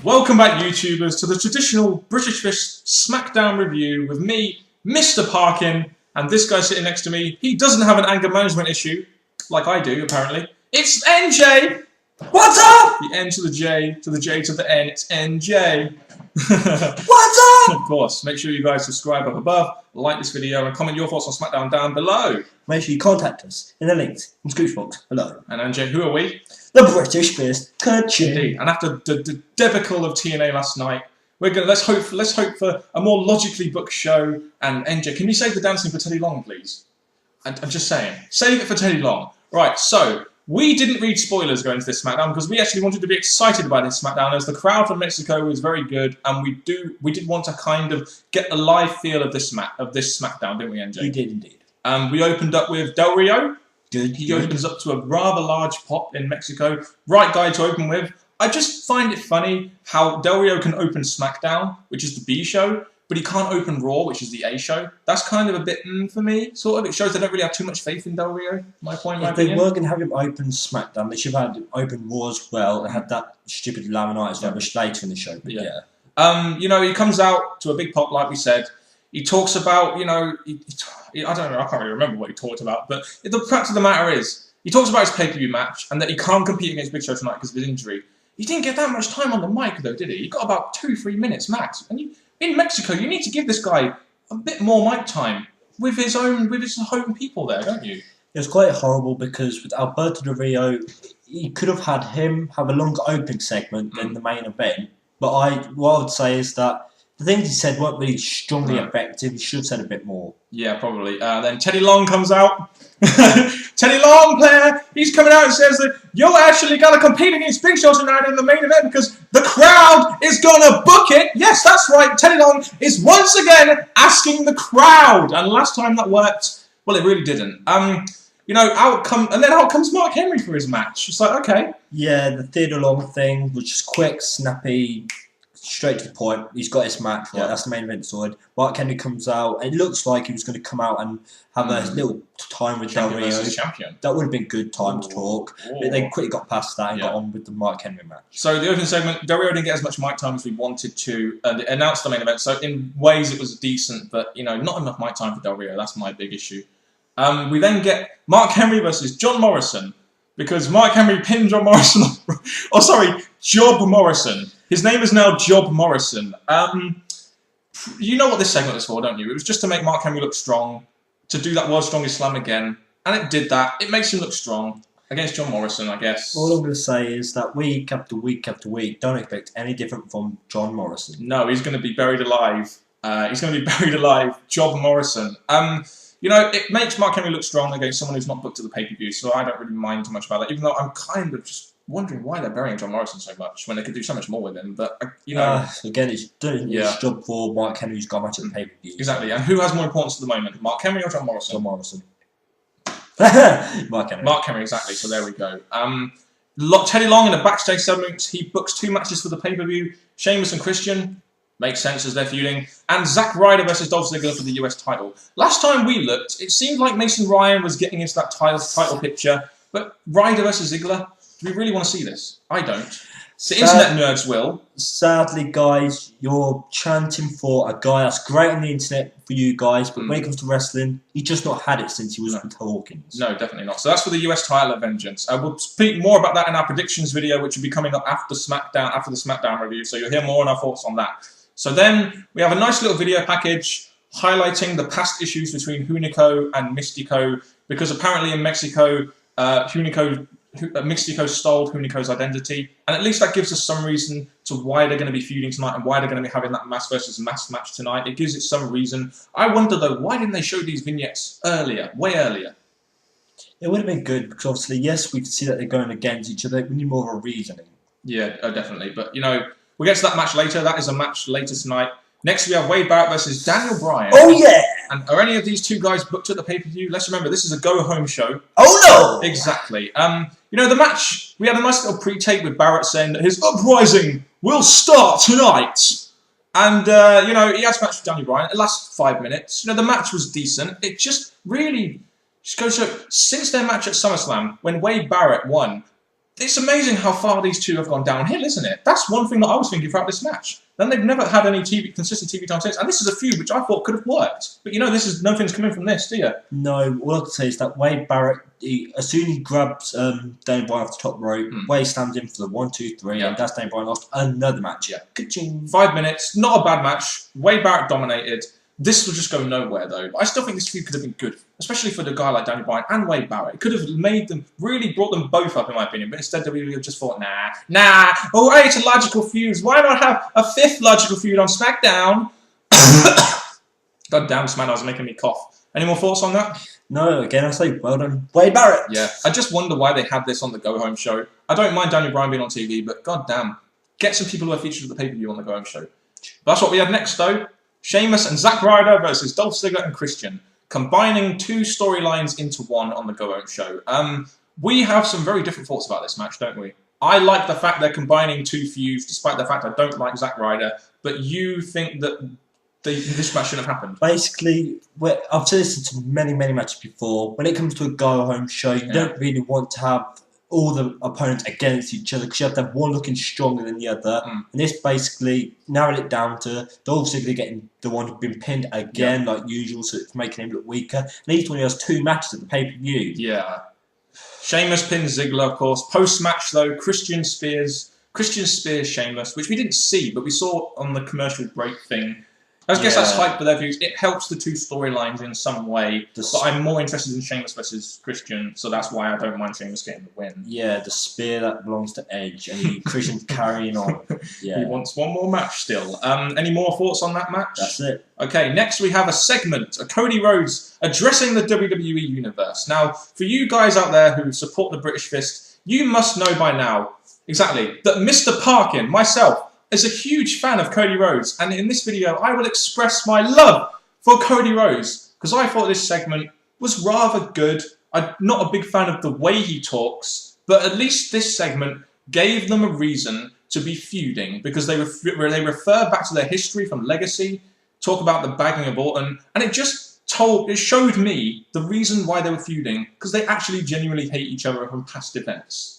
Welcome back, YouTubers, to the traditional British Fish Smackdown review with me, Mr. Parkin, and this guy sitting next to me. He doesn't have an anger management issue, like I do, apparently. It's NJ! What's up? The N to the J, to the J to the N, it's NJ. What's up? Of course, make sure you guys subscribe up above, like this video, and comment your thoughts on Smackdown down below. Make sure you contact us in the links in Scooch box below. And NJ, who are we? The British Fish Country. Indeed. And after the debacle of TNA last night, we're gonna let's hope for a more logically booked show. And NJ, can you save the dancing for Teddy Long, please? I'm just saying, save it for Teddy Long. Right. So we didn't read spoilers going into this SmackDown because we actually wanted to be excited by this SmackDown, as the crowd from Mexico was very good, and we did want to kind of get the live feel of this SmackDown, didn't we, NJ? We did indeed. We opened up with Del Rio. He opens up to a rather large pop in Mexico. Right guy to open with. I just find it funny how Del Rio can open SmackDown, which is the B show, but he can't open Raw, which is the A show. That's kind of a bit for me, sort of. It shows they don't really have too much faith in Del Rio, my point, If they were going to have him open SmackDown, they should have had him open Raw as well and had that stupid laminitis rubbish later in the show. But yeah. You know, he comes out to a big pop, like we said. He talks about, you know, I don't know, I can't really remember what he talked about, but the fact of the matter is, he talks about his pay-per-view match and that he can't compete against Big Show tonight because of his injury. He didn't get that much time on the mic, though, did he? He got about 2-3 minutes max. And in Mexico, you need to give this guy a bit more mic time with his home people there, don't you? It was quite horrible because with Alberto Del Rio, he could have had him have a longer opening segment than the main event. But what I would say is that the things he said weren't really strongly effective. He should have said a bit more. Yeah, probably. Then Teddy Long comes out. Teddy Long, player, he's coming out and says that you're actually going to compete against Big Show tonight in the main event because the crowd is going to book it. Yes, that's right. Teddy Long is once again asking the crowd. And last time that worked, well, it really didn't. You know, out comes Mark Henry for his match. It's like, okay. Yeah, the Theodore Long thing was just quick, snappy, straight to the point. He's got his match, right? That's the main event sorted. Mark Henry comes out. It looks like he was going to come out and have a little time with Del Rio. That would have been good time to talk. But they quickly got past that and got on with the Mark Henry match. So the opening segment, Del Rio didn't get as much mic time as we wanted to. They announced the main event, so in ways it was decent, but you know, not enough mic time for Del Rio. That's my big issue. We then get Mark Henry versus John Morrison, because Mark Henry pinned John Morrison. Oh, sorry, Job Morrison. His name is now Job Morrison. You know what this segment was for, don't you? It was just to make Mark Henry look strong, to do that World's Strongest Slam again, and it did that. It makes him look strong against John Morrison, I guess. All I'm going to say is that week after week after week, don't expect any different from John Morrison. No, he's going to be buried alive. He's going to be buried alive, Job Morrison. You know, it makes Mark Henry look strong against someone who's not booked to the pay-per-view, so I don't really mind too much about that, even though I'm kind of just wondering why they're burying John Morrison so much when they could do so much more with him. But, you know... again, it's doing his job for Mark Henry, who's got a match at the pay-per-view. Exactly, and who has more importance at the moment, Mark Henry or John Morrison? John Morrison. Mark Henry. Mark Henry, exactly, so there we go. Teddy Long in the backstage segment, he books 2 matches for the pay-per-view. Sheamus and Christian, makes sense as they're feuding. And Zack Ryder versus Dolph Ziggler for the US title. Last time we looked, it seemed like Mason Ryan was getting into that title picture, but Ryder versus Ziggler, do we really want to see this? I don't. The internet nerds will. Sadly, guys, you're chanting for a guy that's great on the internet for you guys, but when it comes to wrestling, he's just not had it since he was with Hawkins. No, definitely not. So that's for the US title at Vengeance. We'll speak more about that in our predictions video, which will be coming up after the SmackDown review, so you'll hear more on our thoughts on that. So then, we have a nice little video package highlighting the past issues between Hunico and Mystico, because apparently in Mexico, Mystico stole Hunico's identity, and at least that gives us some reason to why they're going to be feuding tonight and why they're going to be having that mass versus mass match tonight. It gives it some reason. I wonder, though, why didn't they show these vignettes earlier, way earlier? It would have been good, because obviously, yes, we can see that they're going against each other. We need more of a reasoning. Yeah, definitely. But, you know, we'll get to that match later. That is a match later tonight. Next, we have Wade Barrett versus Daniel Bryan. Oh, yeah! And are any of these two guys booked at the pay-per-view? Let's remember, this is a go-home show. Oh, no! Exactly. You know, the match, we had a nice little pre-tape with Barrett saying that his uprising will start tonight. And, you know, he has a match with Daniel Bryan. It lasts 5 minutes. You know, the match was decent. It just really just goes to, since their match at SummerSlam, when Wade Barrett won, it's amazing how far these two have gone downhill, isn't it? That's one thing that I was thinking throughout this match. Then they've never had any consistent TV time since, and this is a feud which I thought could have worked. But nothing's coming from this, do you? No, all I can say is that Wade Barrett, as soon as he grabs Daniel Bryan off the top rope, Wade stands in for the 1, 2, 3, and that's Daniel Bryan lost another match. Yeah. Ka-ching. 5 minutes, not a bad match. Wade Barrett dominated. This will just go nowhere, though. I still think this feud could have been good, especially for the guy like Daniel Bryan and Wade Barrett. It could have really brought them both up, in my opinion. But instead, WWE just thought, nah. Oh, hey, it's a logical feud. Why not have a 5th logical feud on Smackdown? God damn, SmackDown was making me cough. Any more thoughts on that? No, again, I say well done, Wade Barrett. Yeah, I just wonder why they had this on the Go Home show. I don't mind Daniel Bryan being on TV, but god damn, get some people who are featured at the pay-per-view on the Go Home show. But that's what we have next, though. Sheamus and Zack Ryder versus Dolph Ziggler and Christian, combining 2 storylines into one on the Go Home show. We have some very different thoughts about this match, don't we? I like the fact they're combining 2 feuds, despite the fact I don't like Zack Ryder, but you think that this match shouldn't have happened. Basically, I've said this to many matches before. When it comes to a go-home show, you don't really want to have all the opponents against each other because you have to have one looking stronger than the other. And this basically narrowed it down to Dolph Ziggler getting the one who's been pinned again, like usual, so it's making him look weaker. And each one has 2 matches at the pay-per-view. Yeah. Sheamus pins Ziggler, of course. Post-match, though, Christian spears Sheamus, which we didn't see, but we saw on the commercial break thing. I guess that's hype for their views. It helps the 2 storylines in some way, but I'm more interested in Sheamus versus Christian, so that's why I don't mind Sheamus getting the win. Yeah, the spear that belongs to Edge, and Christian's carrying on. Yeah. He wants one more match still. Any more thoughts on that match? That's it. Okay, next we have a segment, Cody Rhodes addressing the WWE Universe. Now, for you guys out there who support the British Fist, you must know by now, exactly, that Mr. Parkin, myself, is a huge fan of Cody Rhodes, and in this video I will express my love for Cody Rhodes, because I thought this segment was rather good. I'm not a big fan of the way he talks, but at least this segment gave them a reason to be feuding, because they refer back to their history from Legacy, talk about the bagging of Orton, and it showed me the reason why they were feuding, because they actually genuinely hate each other from past events.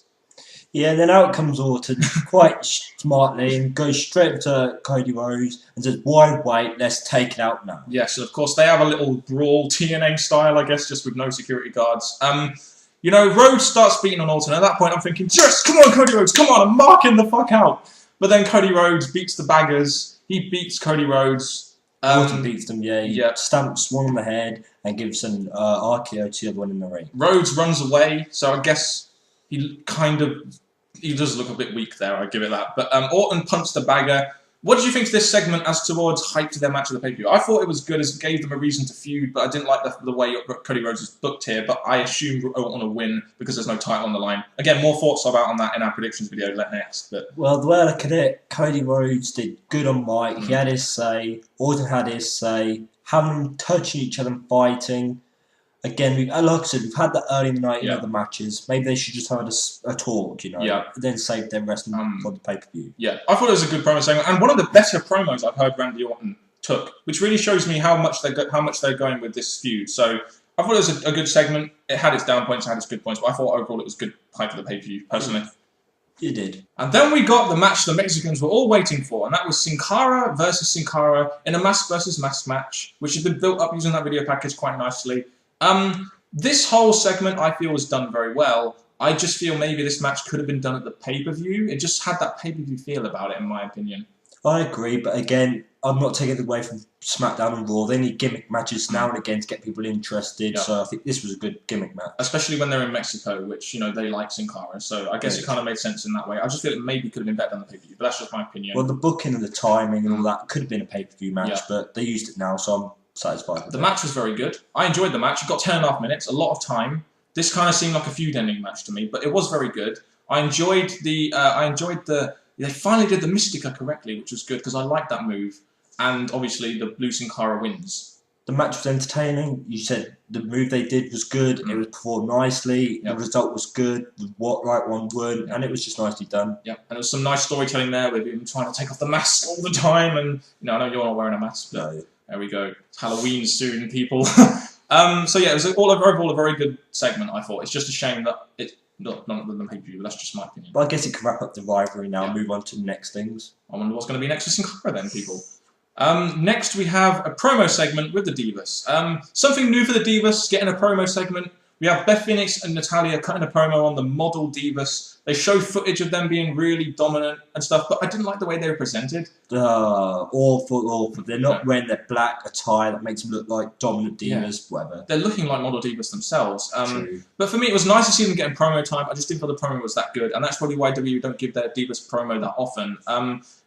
Yeah, and then out comes Orton quite smartly and goes straight to Cody Rhodes and says, "Why wait? Let's take it out now." Yes, and of course they have a little brawl, TNA style, I guess, just with no security guards. Rhodes starts beating on Orton. At that point, I'm thinking, "Yes, come on, Cody Rhodes, come on, I'm marking the fuck out." But then Cody Rhodes beats the baggers. He beats Cody Rhodes. Orton beats them, He stamps one on the head and gives an RKO to the other one in the ring. Rhodes runs away, so I guess he does look a bit weak there, I give it that. But Orton punched the bagger. What did you think of this segment as towards hype to their match of the pay-per-view? I thought it was good as it gave them a reason to feud, but I didn't like the way Cody Rhodes was booked here, but I assumed Orton will win because there's no title on the line. Again, more thoughts about on that in our predictions video next. But well, the way I look at it, Cody Rhodes did good on mic. He had his say. Orton had his say. Having them touching each other and fighting. Again, like I said, we've had that early in the night in other matches. Maybe they should just have a talk, then save them wrestling for the pay-per-view. Yeah, I thought it was a good promo segment, and one of the better promos I've heard Randy Orton took, which really shows me how much they're going with this feud. So I thought it was a good segment. It had its down points, it had its good points, but I thought overall it was good hype for the pay-per-view, personally. You did. And then we got the match the Mexicans were all waiting for, and that was Sin Cara versus Sin Cara in a mask versus mask match, which had been built up using that video package quite nicely. This whole segment I feel was done very well. I just feel maybe this match could have been done at the pay-per-view. It just had that pay-per-view feel about it, in my opinion. I agree, but again, I'm not taking it away from Smackdown and Raw. They need gimmick matches now and again to get people interested, so I think this was a good gimmick match. Especially when they're in Mexico, which, they like Sin Cara, so I guess it kind of made sense in that way. I just feel it maybe could have been better than the pay-per-view, but that's just my opinion. Well, the booking and the timing and all that could have been a pay-per-view match, but they used it now, so I'm satisfied. The match was very good. I enjoyed the match. It got 10.5 minutes, a lot of time. This kind of seemed like a feud-ending match to me, but it was very good. I enjoyed the. They finally did the Mystica correctly, which was good because I liked that move. And obviously, the Blue Sin Cara wins. The match was entertaining. You said the move they did was good. It was performed nicely. The result was good. The right one won, and it was just nicely done. Yeah, and there was some nice storytelling there with him trying to take off the mask all the time. And I know you're not wearing a mask, but there we go. It's Halloween soon, people. So yeah, it was overall a very good segment. I thought it's just a shame that not the pay-per-view, but that's just my opinion. But I guess it can wrap up the rivalry now and move on to the next things. I wonder what's going to be next for Sin Cara then, people. Next we have a promo segment with the Divas. Something new for the Divas, getting a promo segment. We have Beth Phoenix and Natalya cutting a promo on the model Divas. They show footage of them being really dominant and stuff, but I didn't like the way they were presented. Awful. They're not wearing their black attire that makes them look like dominant Divas, whatever. They're looking like model Divas themselves. True. But for me, it was nice to see them getting promo time. I just didn't feel the promo was that good, and that's probably why WWE don't give their Divas promo that often.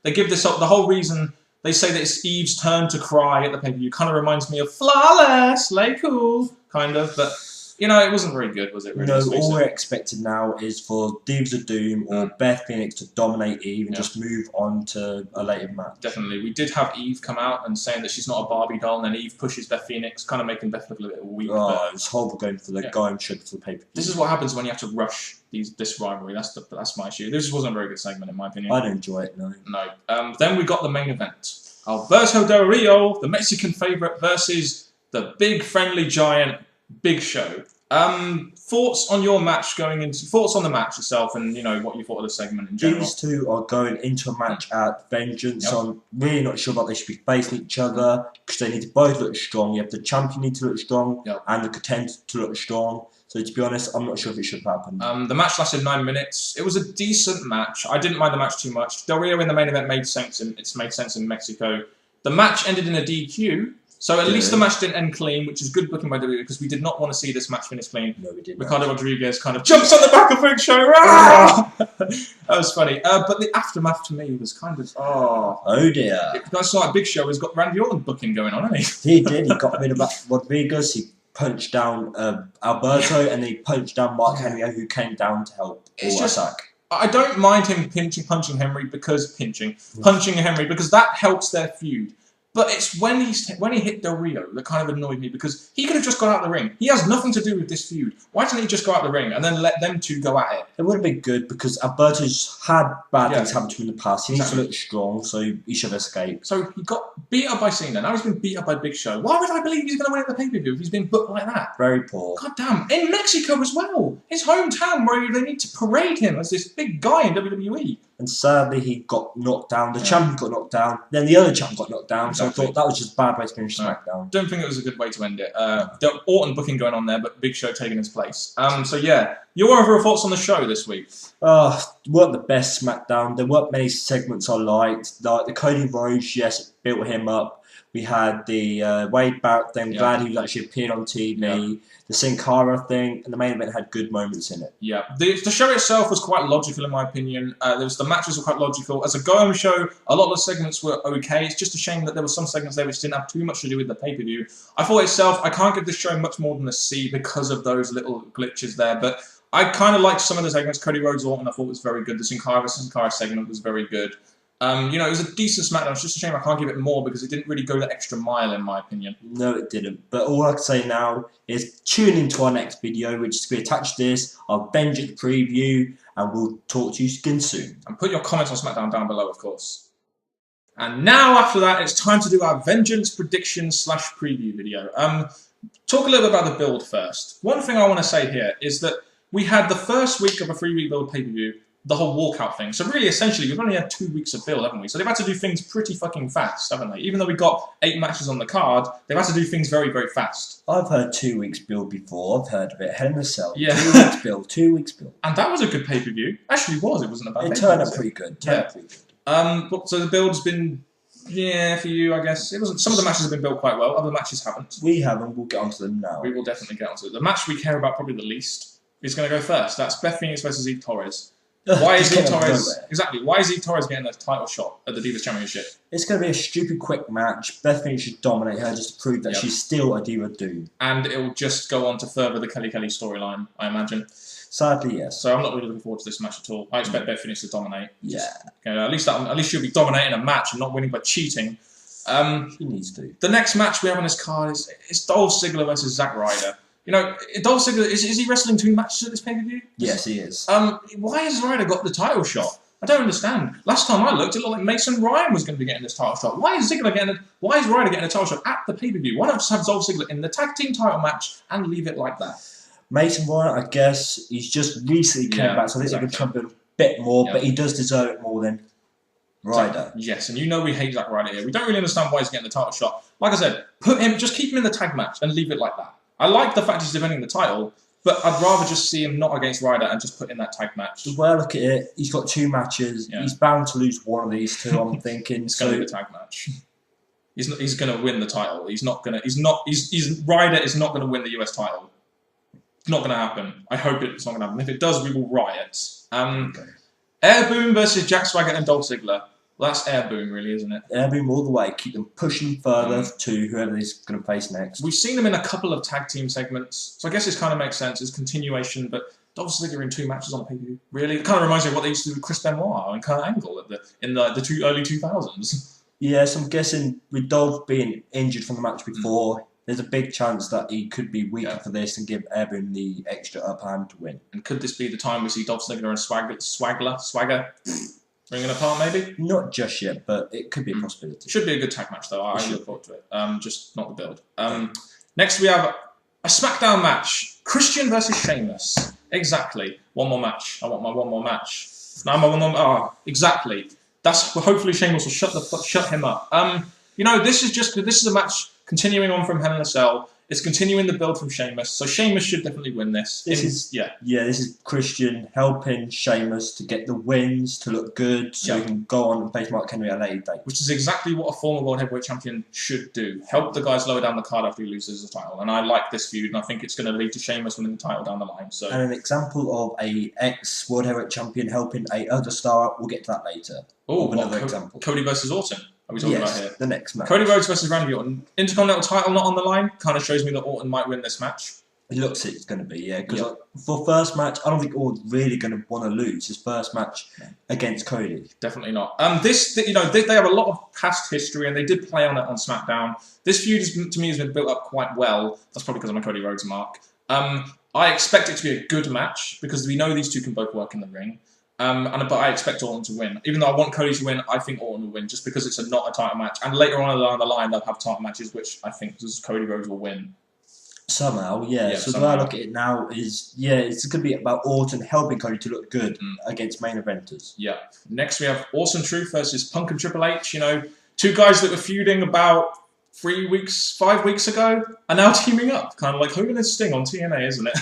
They give this up. The whole reason they say that it's Eve's turn to cry at the pay-per-view kind of reminds me of Flawless, Slay Cool, kind of, but... You know, it wasn't very good, was it? Really? No, all we're expecting now is for Divas of Doom or Beth Phoenix to dominate Eve and just move on to a later match. Definitely. We did have Eve come out and saying that she's not a Barbie doll, and then Eve pushes Beth Phoenix, kind of making Beth look a little bit weak. Oh, it was horrible going for the going sugar for the paper. This is what happens when you have to rush this rivalry. That's my issue. This just wasn't a very good segment, in my opinion. I don't enjoy it, no. No. Then we got the main event. Alberto Del Rio, the Mexican favourite, versus the big friendly giant Big Show. Thoughts on your match thoughts on the match itself, and what you thought of the segment in general. These two are going into a match at Vengeance. So I'm really not sure that they should be facing each other because they need to both look strong. You have the champion need to look strong and the contender to look strong. So to be honest, I'm not sure if it should happen. The match lasted 9 minutes. It was a decent match. I didn't mind the match too much. Del Rio in the main event made sense. It's made sense in Mexico. The match ended in a DQ. So at least the match didn't end clean, which is good booking by WWE because we did not want to see this match finish clean. No, we didn't. Ricardo Rodriguez kind of jumps on the back of Big Show. That was funny. But the aftermath to me was kind of, oh dear. It's like Big Show has got Randy Orton booking going on, hasn't he? He did. He got rid of Rodriguez. He punched down Alberto and then he punched down Mark Henry, who came down to help. I don't mind him punching Henry because that helps their feud. But it's when he hit Del Rio that kind of annoyed me because he could have just got out of the ring. He has nothing to do with this feud. Why didn't he just go out of the ring and then let them two go at it? It would have been good because Alberto's had bad things happen to him in the past. He needs to look strong, so he should escape. So he got beat up by Cena. Now he's been beat up by Big Show. Why would I believe he's going to win at the pay-per-view if he's been booked like that? Very poor. God damn. In Mexico as well. His hometown where they need to parade him as this big guy in WWE. And sadly, he got knocked down. The champion got knocked down. Then the other champion got knocked down. So I thought that was just a bad way to finish Smackdown. Don't think it was a good way to end it. Orton booking going on there, but Big Show taking his place. So yeah, your overall thoughts on the show this week? Weren't the best Smackdown. There weren't many segments I liked. Like the Cody Rhodes, yes, it built him up. We had the Wade Barrett thing. Glad he actually appeared on TV. Yeah. The Sin Cara thing, and the main event had good moments in it. Yeah, the show itself was quite logical in my opinion. The matches were quite logical. As a go-home show, a lot of the segments were okay. It's just a shame that there were some segments there which didn't have too much to do with the pay-per-view. I thought itself, I can't give this show much more than a C because of those little glitches there, but I kind of liked some of the segments. Cody Rhodes Orton I thought was very good. The Sin Cara segment was very good. It was a decent SmackDown. It's just a shame I can't give it more because it didn't really go the extra mile, in my opinion. No, it didn't. But all I can say now is tune into our next video, which is going to be attached to this, our Vengeance preview, and we'll talk to you again soon. And put your comments on SmackDown down below, of course. And now, after that, it's time to do our Vengeance prediction / preview video. Talk a little bit about the build first. One thing I want to say here is that we had the first week of a 3-week build pay-per-view, the whole walkout thing. So really, essentially, we've only had 2 weeks of build, haven't we? So they've had to do things pretty fucking fast, haven't they? Even though we got 8 matches on the card, they've had to do things very, very fast. I've heard 2 weeks build before. I've heard of it. Hell in a Cell. Yeah. 2 weeks build. 2 weeks build. And that was a good pay-per-view. Actually, it wasn't a bad pay-per-view. It turned out pretty good. So the build's been, for you, I guess. It wasn't. Some of the matches have been built quite well. Other matches haven't. We haven't. We'll get onto them now. We will definitely get onto it. The match we care about probably the least is going to go first. That's Beth Phoenix versus Eve Torres. Why is Eve Torres getting a title shot at the Divas Championship? It's going to be a stupid quick match. Beth Phoenix should dominate her just to prove that she's still a Diva Doom. And it will just go on to further the Kelly storyline, I imagine. Sadly, yes. So I'm not really looking forward to this match at all. I expect Beth Phoenix to dominate. Yeah. At least she'll be dominating a match and not winning by cheating. She needs to. The next match we have on this card is Dolph Ziggler versus Zack Ryder. Dolph Ziggler, is he wrestling 2 matches at this pay-per-view? Yes, he is. Why has Ryder got the title shot? I don't understand. Last time I looked, it looked like Mason Ryan was going to be getting this title shot. Why is Ryder getting a title shot at the pay-per-view? Why not just have Dolph Ziggler in the tag team title match and leave it like that? Mason Ryan, I guess, he's just recently came back, so I think they're going to try and build a bit more, but he does deserve it more than Ryder. Yes, and you know we hate Zack Ryder here. We don't really understand why he's getting the title shot. Like I said, just keep him in the tag match and leave it like that. I like the fact he's defending the title, but I'd rather just see him not against Ryder and just put in that tag match. The way I look at it, he's got 2 matches. Yeah. He's bound to lose one of these 2. I'm thinking it's going to be a tag match. He's going to win the title. Ryder is not going to win the US title. It's not going to happen. I hope it's not going to happen. If it does, we will riot. Air Boom versus Jack Swagger and Dolph Ziggler. Well, that's Air Boom, really, isn't it? Air Boom all the way. Keep them pushing further to whoever he's going to face next. We've seen them in a couple of tag team segments, so I guess this kind of makes sense. It's continuation, but Dolph Ziggler in 2 matches on a pay-per-view. Really? It kind of reminds me of what they used to do with Chris Benoit and Kurt Angle in the early 2000s. Yeah, so I'm guessing with Dolph being injured from the match before, there's a big chance that he could be weaker for this and give Air Boom the extra upper hand to win. And could this be the time we see Dolph Ziggler and Swagger ringing apart, maybe? Not just yet, but it could be a possibility. Should be a good tag match, though. I look forward to it. Just not the build. Next, we have a Smackdown match. Christian versus Sheamus. Exactly. One more match. I want my one more match. No, my one more. Exactly. Hopefully Sheamus will shut him up. This is a match continuing on from Hell in a Cell. It's continuing the build from Sheamus, so Sheamus should definitely win this. This is Christian helping Sheamus to get the wins, to look good, so he can go on and face Mark Henry at a later date. Which is exactly what a former World Heavyweight Champion should do. Help the guys lower down the card after he loses the title. And I like this feud, and I think it's going to lead to Sheamus winning the title down the line. So. And an example of a ex-World Heavyweight Champion helping a other star, we'll get to that later. Oh, another example. Cody versus Orton. Are we talking about here? The next match. Cody Rhodes versus Randy Orton. Intercontinental title not on the line. Kind of shows me that Orton might win this match. It looks it's going to be, yeah. Because for first match, I don't think Orton's really going to want to lose his first match against Cody. Definitely not. They have a lot of past history, and they did play on it on SmackDown. This feud, to me, has been built up quite well. That's probably because I'm a Cody Rhodes mark. I expect it to be a good match, because we know these two can both work in the ring. But I expect Orton to win. Even though I want Cody to win, I think Orton will win, just because it's not a title match. And later on down the line, they'll have title matches, which I think Cody Rhodes will win. Somehow, yeah. So the way I look at it now is, it's going to be about Orton helping Cody to look good against main eventers. Yeah. Next, we have Awesome Truth versus Punk and Triple H. 2 guys that were feuding about 5 weeks ago, are now teaming up. Kind of like Hogan and Sting on TNA, isn't it?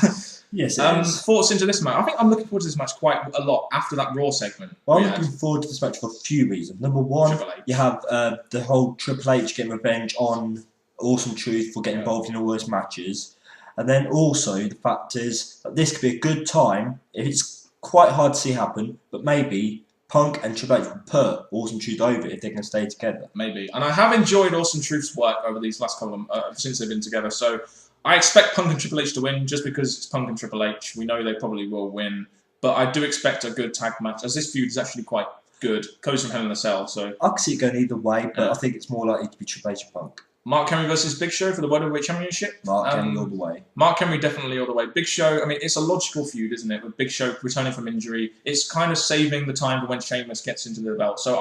Yes, it is. Thoughts into this match. I think I'm looking forward to this match quite a lot after that Raw segment. Well, I'm looking forward to this match for a few reasons. Number one, you have the whole Triple H getting revenge on Awesome Truth for getting involved in all those matches. And then also, the fact is that this could be a good time, if it's quite hard to see happen, but maybe Punk and Triple H will put Awesome Truth over if they can stay together. Maybe. And I have enjoyed Awesome Truth's work over these last couple of since they've been together, so I expect Punk and Triple H to win, just because it's Punk and Triple H. We know they probably will win, but I do expect a good tag match, as this feud is actually quite good. Cody's from Hell in a Cell, so I can see it going either way, but I think it's more likely to be Triple H and Punk. Mark Henry versus Big Show for the World Heavyweight Championship. Mark Henry all the way. Mark Henry definitely all the way. Big Show, I mean, it's a logical feud, isn't it? With Big Show returning from injury, it's kind of saving the time for when Sheamus gets into the belt. So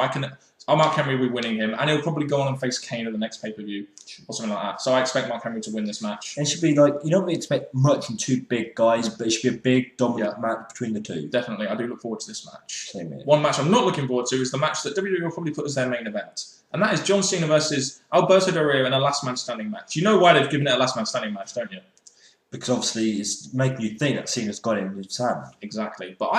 Mark Henry will be winning him, and he'll probably go on and face Kane at the next pay-per-view or something like that. So I expect Mark Henry to win this match. And it should be like, you don't really expect much from 2 big guys, but it should be a big dominant match between the 2. Definitely, I do look forward to this match. Same here. One match I'm not looking forward to is the match that WWE will probably put as their main event. And that is John Cena versus Alberto Del Rio in a last man standing match. You know why they've given it a last man standing match, don't you? Because obviously it's making you think that Cena's got it in his hand. Exactly. But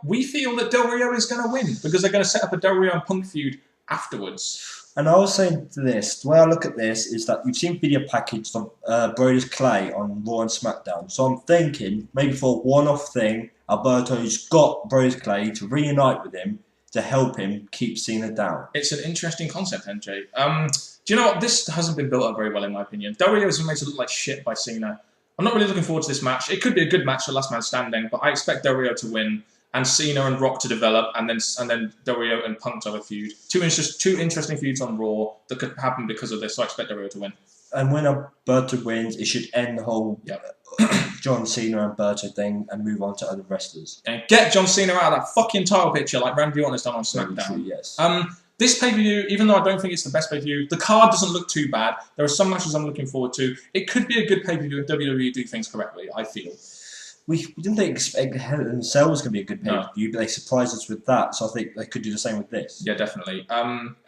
we feel that Del Rio is going to win, because they're going to set up a Del Rio and Punk feud afterwards. And I was saying to this, the way I look at this is that you've seen video package of Brodus Clay on Raw and SmackDown. So I'm thinking, maybe for a one-off thing, Alberto's got Brodus Clay to reunite with him to help him keep Cena down. It's an interesting concept, NJ. Do you know what? This hasn't been built up very well, in my opinion. Del Rio has been made to look like shit by Cena. I'm not really looking forward to this match. It could be a good match for last man standing, but I expect Del Rio to win, and Cena and Rock to develop, and then Del Rio and Punk to have a feud. Two interesting feuds on Raw that could happen because of this, so I expect Del Rio to win. And when Alberto wins, it should end the whole John Cena and Alberto thing and move on to other wrestlers. And get John Cena out of that fucking title picture like Randy Orton has done on SmackDown. True, yes. This pay-per-view, even though I don't think it's the best pay-per-view, the card doesn't look too bad. There are some matches I'm looking forward to. It could be a good pay-per-view if WWE do things correctly, I feel. we didn't think Hell in a Cell was going to be a good pay-per-view, but they surprised us with that. So I think they could do the same with this. Yeah, definitely.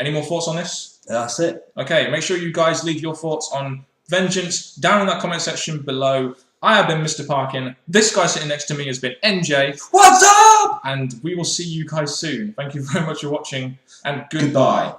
Any more thoughts on this? That's it. Okay, make sure you guys leave your thoughts on Vengeance down in that comment section below. I have been Mr. Parkin. This guy sitting next to me has been NJ. What's up? And we will see you guys soon. Thank you very much for watching, and goodbye.